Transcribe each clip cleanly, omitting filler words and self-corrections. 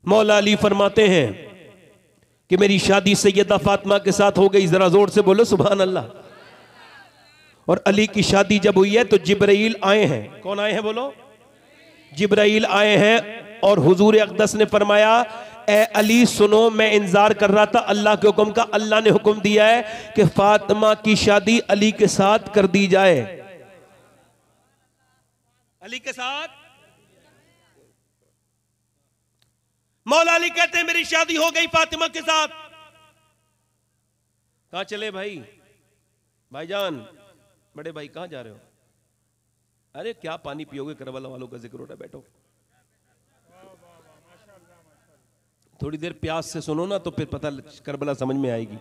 मौला अली फरमाते हैं कि मेरी शादी सैयदा फातिमा के साथ हो गई। जरा जोर से बोलो सुभान अल्लाह। और अली की शादी जब हुई है तो जिब्राइल आए हैं। कौन आए हैं बोलो? जिब्राइल आए हैं और हुजूर अक़दस ने फरमाया, ए अली सुनो, मैं इंतजार कर रहा था अल्लाह के हुक्म का। अल्लाह ने हुक्म दिया है कि फातिमा की शादी अली के साथ कर दी जाए। अली के साथ। मौला अली कहते हैं मेरी शादी हो गई फातिमा के साथ। कहां चले भाई? भाईजान, बड़े भाई कहां जा रहे हो? अरे क्या पानी पियोगे? करबला वालों का जिक्र हो रहा है, बैठो। थोड़ी देर प्यास से सुनो ना तो फिर पता करबला समझ में आएगी।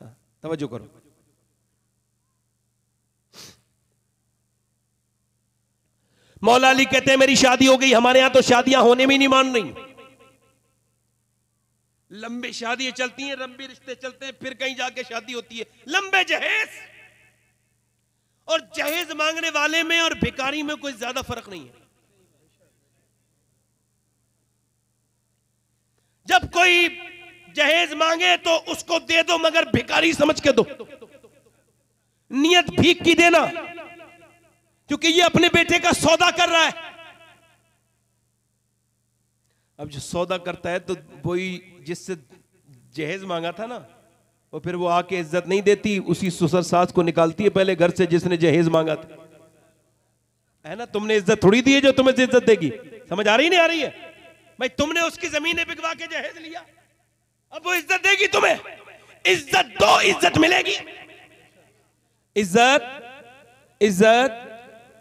हाँ, तवज्जो करो। मौला अली कहते हैं मेरी शादी हो गई। हमारे यहां तो शादियां होने में नहीं मान रही। लंबी शादियां चलती हैं, लंबे रिश्ते चलते हैं, फिर कहीं जाके शादी होती है। लंबे जहेज और जहेज मांगने वाले में और भिखारी में कोई ज्यादा फर्क नहीं है। जब कोई जहेज मांगे तो उसको दे दो, मगर भिखारी समझ के दो। नियत भीख की देना, क्योंकि ये अपने बेटे का सौदा कर रहा है। अब जो सौदा करता है तो वही जिससे जहेज मांगा था ना, और फिर वो आके इज्जत नहीं देती, उसी ससुर सास को निकालती है पहले घर से जिसने जहेज मांगा था, है ना। तुमने इज्जत थोड़ी दी है जो तुम्हें इज्जत देगी। समझ आ रही नहीं आ रही है भाई? तुमने उसकी जमीनें बिकवा के जहेज लिया, अब वो इज्जत देगी तुम्हें। इज्जत दो, इज्जत मिलेगी। इज्जत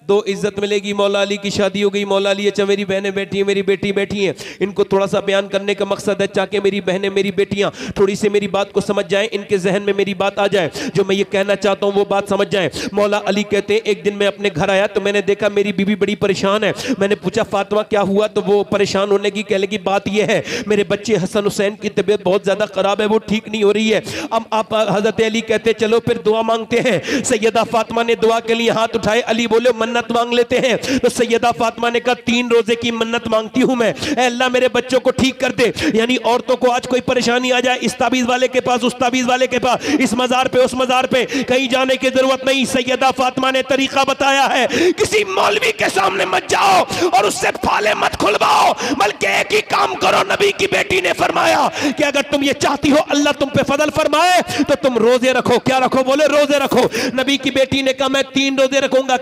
दो, इज्जत मिलेगी। मौला अली की शादी हो गई। मौला अली, अच्छा मेरी बहनें बैठी हैं, मेरी बेटी बैठी हैं, इनको थोड़ा सा बयान करने का मकसद है ताकि मेरी बहनें, मेरी बेटियां थोड़ी सी मेरी बात को समझ जाएं, इनके जहन में मेरी बात आ जाए, जो मैं ये कहना चाहता हूं वो बात समझ जाएं। मौला अली कहते हैं एक दिन मैं अपने घर आया तो मैंने देखा मेरी बीवी बड़ी परेशान है। मैंने पूछा फातिमा क्या हुआ? तो वो परेशान होने की कह लगी बात यह है मेरे बच्चे हसन हुसैन की तबीयत बहुत ज्यादा खराब है, वो ठीक नहीं हो रही है। अब आप हजरत अली कहते चलो फिर दुआ मांगते हैं। सैयदा फातिमा ने दुआ के लिए हाथ उठाए। अली बोले मन्नत मांग लेते हैं। तो सैयदा फातिमा ने कहा 3 रोजे की मन्नत मांगती हूं मैं, अल्लाह मेरे बच्चों को ठीक कर दे। यानी औरतों को आज कोई परेशानी आ जाए, इस ताबीज वाले के पास, उस ताबीज वाले के पास, इस मजार पे, उस मजार पे, कहीं जाने की जरूरत नहीं। सैयदा फातिमा ने तरीका बताया है, किसी मौलवी के सामने मत जाओ और उससे फाले मत खुलवाओ, बल्कि एक ही काम करो। नबी की बेटी ने फरमाया कि अगर तुम ये चाहती हो अल्लाह तुम पे फजल फरमाए तो तुम रोजे रखो। क्या रखो? बोले रोजे रखो। नबी की बेटी ने कहा मैं 3 रोजे रखूंगा।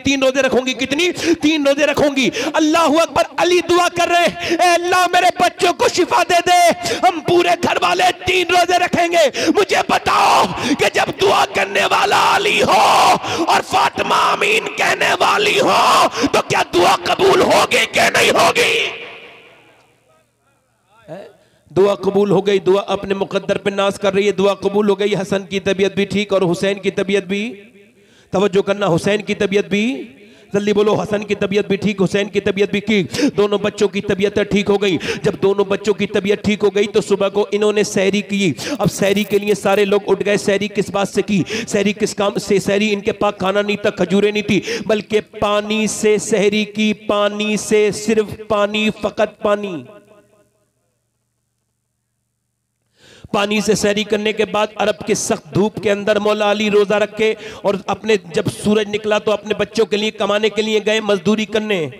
3 रोजे रखूंगी। कितनी? 3 रोजे रखूंगी। अल्लाह अकबर। अली दुआ कर रहे हैं, अल्लाह मेरे बच्चों को शिफा दे दे, हम पूरे घर वाले 3 रोजे रखेंगे। मुझे बताओ कि जब दुआ करने वाला अली हो और फातिमा आमीन कहने वाली हो तो क्या दुआ कबूल होगी कि नहीं होगी? दुआ कबूल हो गई। दुआ अपने मुकद्दर पे नाज कर रही है। दुआ कबूल हो गई। हसन की तबीयत भी ठीक और हुसैन की तबीयत भी, तवज्जो करना, हुसैन की तबीयत भी, जल्दी बोलो, हसन की तबीयत भी ठीक, हुसैन की तबीयत भी ठीक। दोनों बच्चों की तबीयत ठीक हो गई। जब दोनों बच्चों की तबीयत ठीक हो गई तो सुबह को इन्होंने सहरी की। अब सहरी के लिए सारे लोग उठ गए। सहरी किस बात से की? सहरी किस काम से? सहरी इनके पास खाना नहीं था, खजूरें नहीं थी, बल्कि पानी से सहरी की। पानी से, सिर्फ पानी, फकत पानी। पानी से सहरी करने के बाद अरब के सख्त धूप के अंदर मौला अली रोजा रख के, और अपने जब सूरज निकला तो अपने बच्चों के लिए कमाने के लिए गए मजदूरी करने।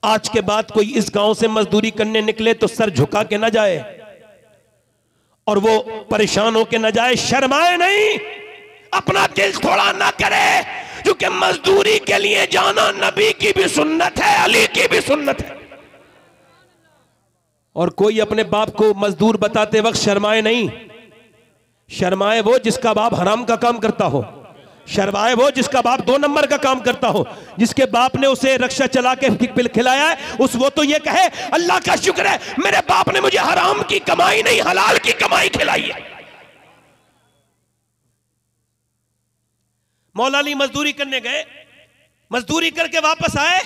आज के बाद कोई इस गांव से मजदूरी करने निकले तो सर झुका के ना जाए और वो परेशान होके ना जाए, शर्माए नहीं, अपना दिल थोड़ा ना करे, क्योंकि मजदूरी के लिए जाना नबी की भी सुन्नत है, अली की भी सुन्नत है। और कोई अपने बाप को मजदूर बताते वक्त शर्माए नहीं। शर्माए वो जिसका बाप हराम का काम करता हो, शर्माए वो जिसका बाप 2 नंबर का काम करता हो, जिसके बाप ने उसे रक्षा चला के खिलाया है, वो तो ये कहे अल्लाह का शुक्र है मेरे बाप ने मुझे हराम की कमाई नहीं हलाल की कमाई खिलाई है। मौला अली मजदूरी करने गए, मजदूरी करके वापस आए।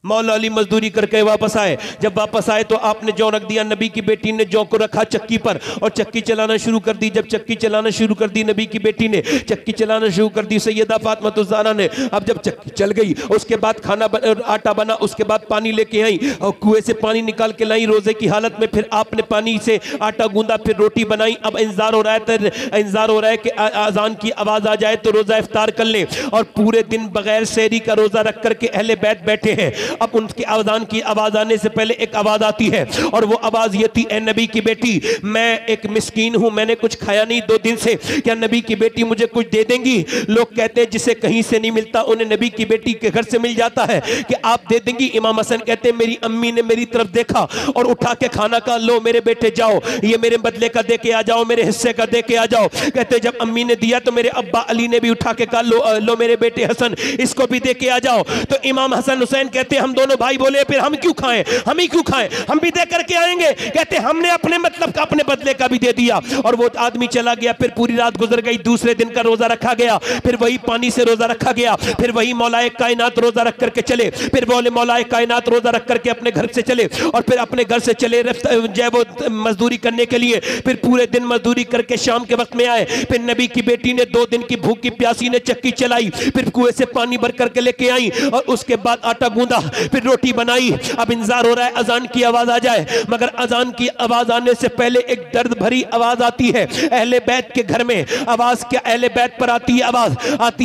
मौला अली मजदूरी करके वापस आए। जब वापस आए तो आपने जौ रख दिया, नबी की बेटी ने जौ को रखा चक्की पर और चक्की चलाना शुरू कर दी। जब चक्की चलाना शुरू कर दी, नबी की बेटी ने चक्की चलाना शुरू कर दी, सैयदा फातिमा ज़हरा ने। अब जब चक्की चल गई, उसके बाद आटा बना, उसके बाद पानी लेके आई और कुएं से पानी निकाल के लाई रोजे की हालत में। फिर आपने पानी से आटा गूंदा, फिर रोटी बनाई। अब इंतजार हो रहा है कि अजान की आवाज आ जाए तो रोजा इफ्तार कर लें। और पूरे दिन बगैर सहरी का रोजा रख करके अहले बैत बैठे हैं। अब उनकी अजान की आवाज आने से पहले एक आवाज आती है और वो आवाज ये थी, ए नबी की बेटी, मैं एक मिस्कीन हूं, मैंने कुछ खाया नहीं 2 दिन से, क्या नबी की बेटी मुझे कुछ दे देंगी? लोग कहते हैं जिसे कहीं से नहीं मिलता उन्हें नबी की बेटी के घर से मिल जाता है, कि आप दे देंगी? इमाम हसन कहते हैं मेरी अम्मी ने मेरी तरफ देखा और उठा के खाना कहा, लो मेरे बेटे जाओ, ये मेरे बदले का दे के आ जाओ, मेरे हिस्से का दे के आ जाओ। कहते जब अम्मी ने दिया तो मेरे अब्बा अली ने भी उठा के कहा, लो मेरे बेटे हसन, इसको भी दे के आ जाओ। तो इमाम हसन हुसैन कहते हम दोनों भाई बोले फिर हम क्यों खाएं, हम ही क्यों खाएं, हम भी दे करके आएंगे। कहते हमने अपने मतलब का, अपने बदले का भी दे दिया। और वो आदमी चला गया। फिर पूरी रात गुजर गई, दूसरे दिन का रोजा रखा गया, फिर वही पानी से रोजा रखा गया, फिर वही मौलाए कायनात रोजा रख करके चले, फिर बोले मौलाए कायनात रोजा रख करके अपने घर से चले और फिर अपने घर से चले जय वो मजदूरी करने के लिए। फिर पूरे दिन मजदूरी करके शाम के वक्त में आए। फिर नबी की बेटी ने 2 दिन की भूखी प्यासी ने चक्की चलाई, फिर कुएं से पानी भर करके लेके आई और उसके बाद आटा गूंदा, फिर रोटी बनाई। अब इंतजार हो रहा है अजान की आवाज आ जाए, मगर अजान की आवाज आने से पहले एक दर्द भरी आवाज आती है अहले बैत के घर में। आवाज क्या? अहले बैत पर आती है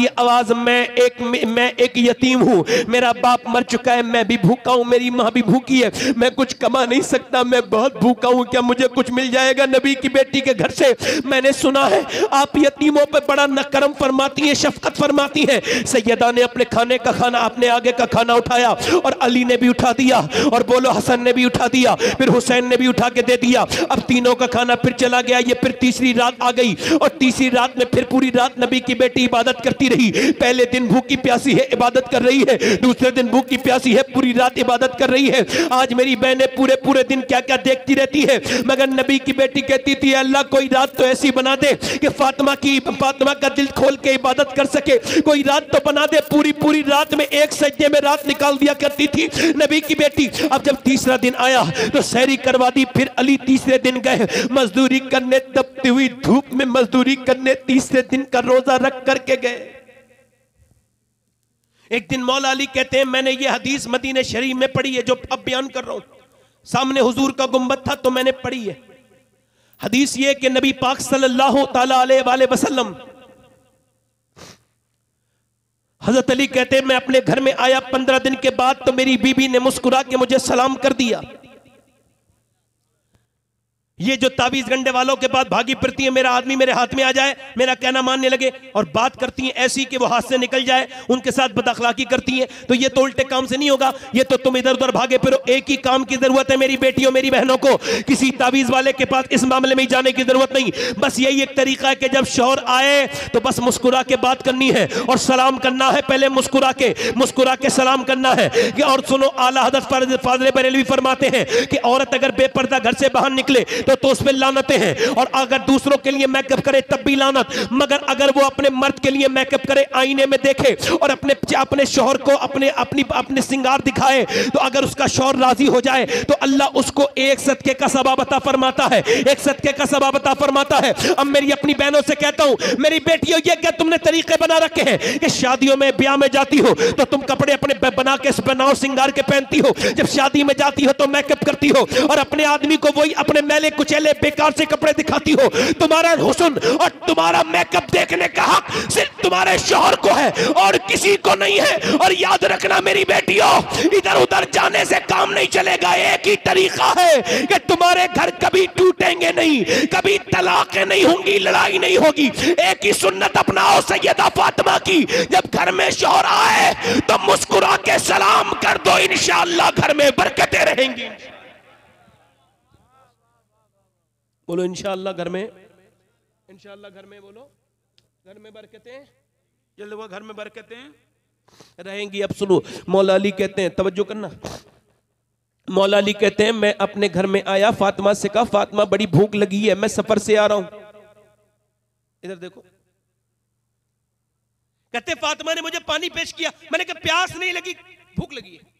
आवाज, मैं एक यतीम हूं, मेरा बाप मर चुका है, मैं भी भूखा हूं, मेरी मां भी भूखी है, मैं कुछ कमा नहीं सकता, मैं बहुत भूखा हूं, क्या मुझे कुछ मिल जाएगा नबी की बेटी के घर से? मैंने सुना है आप यतीमों पे बड़ा नकरम फरमाती हैं, शफकत फरमाती हैं। सैयदा ने अपने खाने का खाना, अपने आगे का खाना उठाया और अली ने भी उठा दिया और बोलो हसन ने भी उठा दिया, फिर हुसैन ने भी उठा के दे दिया। अब तीनों का खाना फिर चला गया। ये फिर तीसरी रात आ गई और तीसरी रात में फिर पूरी रात नबी की बेटी इबादत करती रही। पहले दिन भूखी प्यासी है, इबादत कर रही है, दूसरे दिन भूखी प्यासी है, पूरी रात इबादत कर रही है। आज मेरी बहनें पूरे दिन क्या क्या देखती रहती है, मगर नबी की बेटी कहती थी अल्लाह कोई रात तो ऐसी बना दे कि फातिमा का दिल खोल के इबादत कर सके, कोई रात तो बना दे। पूरी रात में एक सज्जे में रात निकाल दिया करती थी नबी की बेटी। अब जब तीसरा दिन आया तो सहरी करवा दी। फिर अली तीसरे दिन गए मजदूरी करने, तपती हुई धूप में मजदूरी करने, तीसरे दिन का रोजा रख करके गए। एक दिन मौला अली कहते हैं मैंने ये हदीस मदीने शरीफ में पढ़ी है जो अब बयान कर रहा हूं, सामने हुजूर का गुंबद था तो मैंने पढ़ी है। हदीस ये कि नबी पाक सल्लल्लाहु ताला अलैहि वसल्लम, हजरत अली कहते हैं मैं अपने घर में आया 15 दिन के बाद तो मेरी बीबी ने मुस्कुरा के मुझे सलाम कर दिया। ये जो ताबीज गंडे वालों के बाद भागी फिरती है, मेरा आदमी मेरे हाथ में आ जाए, मेरा कहना मानने लगे, और बात करती हैं ऐसी कि वो हाथ से निकल जाए, उनके साथ बदअखलाकी करती हैं। तो ये तो उल्टे काम से नहीं होगा, ये तो तुम इधर उधर भागे फिरो। एक ही काम की जरूरत है मेरी बेटियों मेरी बहनों को, किसी ताबीज वाले के पास इस मामले में जाने की जरूरत नहीं। बस यही एक तरीका है कि जब शौहर आए तो बस मुस्कुरा के बात करनी है और सलाम करना है, पहले मुस्कुरा के सलाम करना है। और सुनो, आला हज़रत फाज़िल बरेलवी फरमाते हैं कि औरत अगर बेपर्दा घर से बाहर निकले तो उस पर लानतें हैं, और अगर दूसरों के लिए मेकअप करे तब भी लानत, मगर अगर वो अपने मर्द के लिए मेकअप करे, आईने में देखे और अपने शौहर को अपने सिंगार दिखाए, तो अगर उसका शौहर राजी हो जाए तो अल्लाह उसको एक सदके का सवाब अता फरमाता है, एक सदके का सवाब अता फरमाता है। अब मेरी अपनी बहनों से कहता हूं, मेरी बेटियों, ये क्या तुमने तरीके बना रखे हैं कि शादियों में ब्याह में जाती हो तो तुम कपड़े अपने बना के बनाओ सिंगार के पहनती हो, जब शादी में जाती हो तो मेकअप करती हो, और अपने आदमी को वही अपने मैले कुचैले बेकार से कपड़े दिखाती हो। तुम्हारा हुस्न और तुम्हारा मेकअप देखने का हक सिर्फ तुम्हारे शौहर को है और किसी को नहीं है। और याद रखना मेरी बेटियों, इधर उधर जाने से काम नहीं चलेगा। एक ही तरीका है कि तुम्हारे घर कभी टूटेंगे नहीं, कभी तलाकें नहीं होंगी, लड़ाई नहीं होगी। एक ही सुन्नत अपनाओ सैयदा फातिमा की, जब घर में शौहर आए तो मुस्कुरा के सलाम कर दो, इंशाअल्लाह घर में बरकतें रहेंगी। बोलो इंशाअल्लाह घर में, इंशाअल्लाह घर में, बोलो घर में बरकतें, जल्द वो घर में बरकतें रहेंगी। अब सुनो, मौला अली कहते हैं, तवज्जो करना, मौला अली कहते हैं मैं अपने घर में आया, फातिमा से कहा फातिमा बड़ी भूख लगी है, मैं सफर से आ रहा हूं। इधर देखो, कहते फातिमा ने मुझे पानी पेश किया, मैंने कहा प्यास नहीं लगी, भूख लगी है।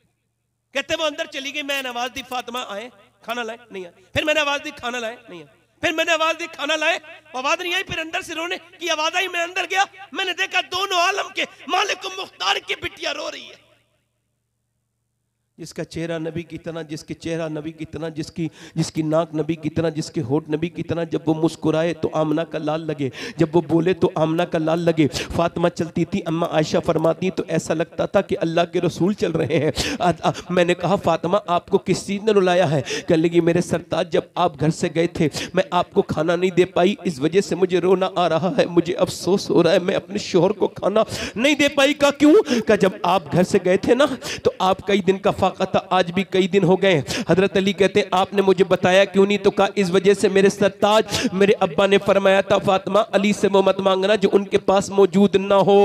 कहते वो अंदर चली गई, मैंने आवाज दी फातिमा आए, खाना लाए, नहीं आए। फिर मैंने आवाज दी खाना लाए, नहीं आए। फिर मैंने आवाज दी खाना लाए, आवाज नहीं आई। फिर अंदर से रोने की आवाज आई, मैं अंदर गया, मैंने देखा दोनों आलम के मालिक मुख्तार की बिटिया रो रही है। जिसका चेहरा नबी की तरह, जिसके चेहरा नबी की तरह, जिसकी नाक नबी की तरह, जिसके होठ नबी की तरह, जब वो मुस्कुराए तो आमना का लाल लगे, जब वो बोले तो आमना का लाल लगे। फातिमा चलती थी, अम्मा आयशा फरमाती तो ऐसा लगता था कि अल्लाह के रसूल चल रहे हैं। मैंने कहा फातिमा आपको किस चीज़ ने रुलाया है? कहने लगी मेरे सरताज जब आप घर से गए थे मैं आपको खाना नहीं दे पाई, इस वजह से मुझे रोना आ रहा है, मुझे अफसोस हो रहा है, मैं अपने शोहर को खाना नहीं दे पाई। का क्यों? का जब आप घर से गए थे ना तो आप कई दिन का था, आज भी कई दिन हो गए। हजरत अली कहते हैं आपने मुझे बताया क्यों नहीं? तो कहा इस वजह से मेरे सरताज मेरे अब्बा ने फरमाया था फातिमा अली से वो मत मांगना जो उनके पास मौजूद ना हो।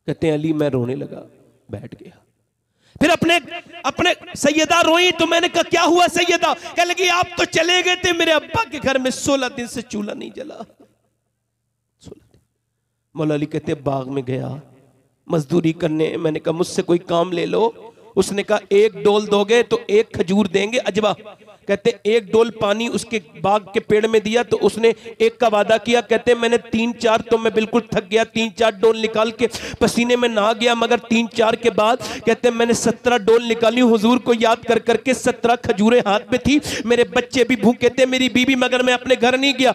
कहते हैं अली मैं रोने लगा, बैठ गया। फिर अपने सैयदा रोई तो मैंने कहा क्या हुआ सैयदा? कह लगी आप तो चले गए थे, मेरे अब्बा के घर में 16 दिन से चूल्हा नहीं जला। 16 दिन। मौला अली कहते बाग में गया मजदूरी करने, मैंने कहा मुझसे कोई काम ले लो। उसने कहा एक डोल दोगे तो एक खजूर देंगे अजवा। कहते एक डोल पानी उसके बाग के पेड़ में दिया तो उसने एक का वादा किया। कहते मैंने 3-4 तो मैं बिल्कुल थक गया, 3-4 डोल निकाल के पसीने में नहा गया, मगर 3-4 के बाद कहते मैंने 17 डोल निकाली हुजूर को याद कर करके। 17 खजूरें हाथ में थी, मेरे बच्चे भी भूखे थे, मेरी बीवी, मगर मैं अपने घर नहीं गया,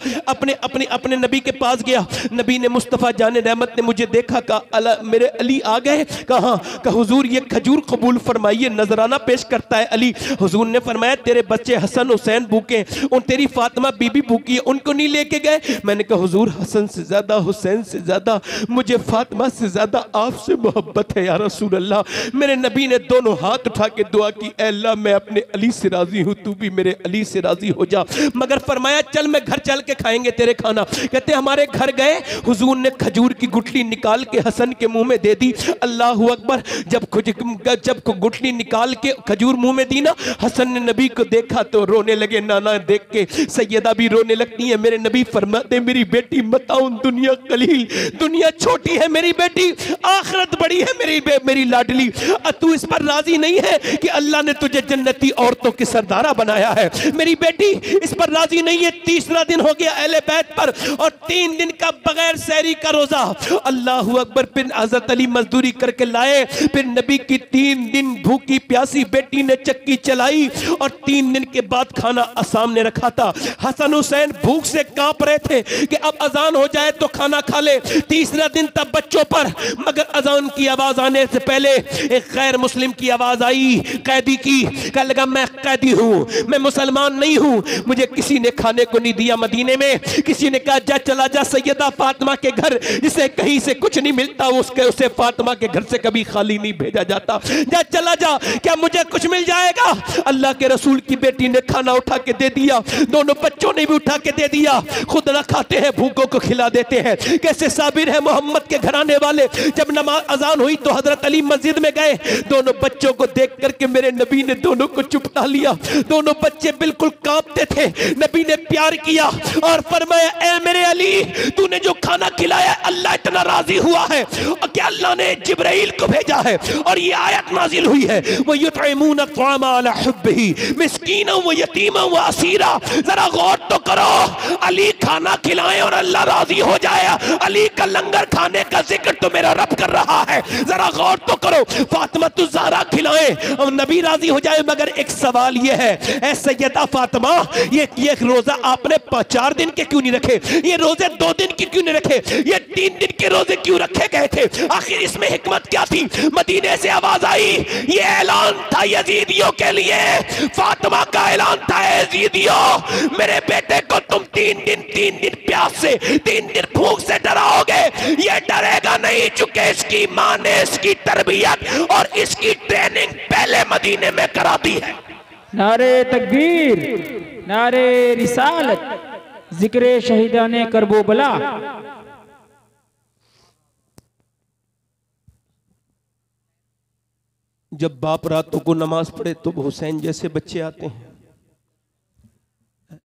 अपने नबी के पास गया। नबी ने मुस्तफ़ा जाने रहमत ने मुझे देखा, कहा मेरे अली आ गए। कहा हुजूर ये खजूर कबूल फरमाइए, नजराना पेश करता है अली। हुजूर ने फरमाया तेरे बच्चे हसन हुसैन भूखे, उन तेरी फातिमा बीबी भूखी है, उनको नहीं लेके गए? मैंने कहा हुजूर हसन से ज्यादा, हुसैन से ज्यादा, मुझे फातिमा से ज्यादा आपसे मोहब्बत है या रसूल अल्लाह। मेरे नबी ने दोनों हाथ उठा के दुआ की, ऐ अल्लाह मैं अपने अली से राजी हूँ, तू भी मेरे अली से राजी हो जा। मगर फरमाया चल मैं घर चल के खाएंगे तेरे खाना। कहते हमारे घर गए, हुजूर ने खजूर की गुठली निकाल के हसन के मुंह में दे दी। अल्लाह अकबर। जब गुठली निकाल के खजूर मुंह में दी ना, हसन ने नबी को देखा तो रोने लगे। नाना देख के सैयदा भी रोने लगती है। मेरे नबी फरमाते मेरी बेटी मताउन दुनिया कलील, दुनिया छोटी है मेरी बेटी, आखिरत बड़ी है मेरी लाडली। तू इस पर राजी नहीं है कि अल्लाह ने तुझे जन्नती औरतों की सरदारा बनाया है? मेरी बेटी इस पर राजी नहीं है। 3रा दिन हो गया अहले बैत पर और 3 दिन का बगैर सहरी का रोजा। अल्लाह अकबर। फिर हजरत अली मजदूरी करके लाए, फिर नबी की 3 दिन भूखी प्यासी बेटी ने चक्की चलाई और 3 दिन के बाद खाना सामने रखा था। हसन हुसैन भूख से कांप रहे थे कि अब अजान हो जाए तो खाना खा ले। 3रा दिन तब बच्चों पर, मगर अजान की आवाज आने से पहले एक गैर मुस्लिम की आवाज आई, कैदी की। कहने लगा मैं कैदी हूं, मैं मुसलमान नहीं हूं, मुझे किसी ने खाने को नहीं दिया मदीने में। किसी ने कहा जा चला जा सैयदा फातिमा के घर, जिसे कहीं से कुछ नहीं मिलता उसे फातिमा के घर से कभी खाली नहीं भेजा जाता। जा चला जा, क्या मुझे कुछ मिल जाएगा? अल्लाह के रसूल की बेटी ने खाना उठा के दे दिया, दोनों बच्चों ने भी उठा के दे दिया। खुद ना खाते हैं, भूखों को खिला देते हैं। कैसे साबिर है मोहम्मद के घराने वाले। जब नमाज अजान हुई तो हजरत अली मस्जिद में गए, दोनों बच्चों को देख करके मेरे नबी ने दोनों को चुपटा लिया। दोनों बच्चे बिल्कुल कांपते थे। नबी ने प्यार किया और फरमाया ऐ मेरे अली, तूने जो खाना खिलाया अल्लाह इतना राजी हुआ है कि अल्लाह ने जिब्राइल को भेजा है और ये आयत नाजिल हुई है, वो युतइमून अत्वामा अला हुब्बिही मिस्कीना व यतीमा व असीरा। जरा गौर तो करो, अली खाना खिलाए और अल्लाह राजी हो जाए। अली का लंगर खाने का जिक्र तो मेरा रब कर रहा है, जरा गौर तो करो। फातिमा तू ज़हरा खिलाए और नबी राजी हो जाए। मगर एक सवाल ये है, ऐ सैयदा फातिमा, ये रोजा आपने 4 दिन के क्यों नहीं रखे? ये रोजे 2 दिन के क्यों नहीं रखे? ये 3 दिन के रोजे क्यों रखे गए थे? आखिर इसमें हिकमत क्या थी? मदीने से आवाज आई, ये ऐलान था यजीदियों के लिए, फातिमा का ऐलान था यजीदियों, मेरे बेटे को तुम 3 दिन प्यास से, 3 दिन भूख से डराओगे। ये डरेगा नहीं, चुके इसकी मां ने इसकी तरबियत और इसकी ट्रेनिंग पहले मदीने में करा दी है। नारे तकबीर, नारे रिसालत, जिक्र शहीदाने करबला। जब बाप रातों को नमाज पढ़े तो हुसैन जैसे बच्चे आते हैं।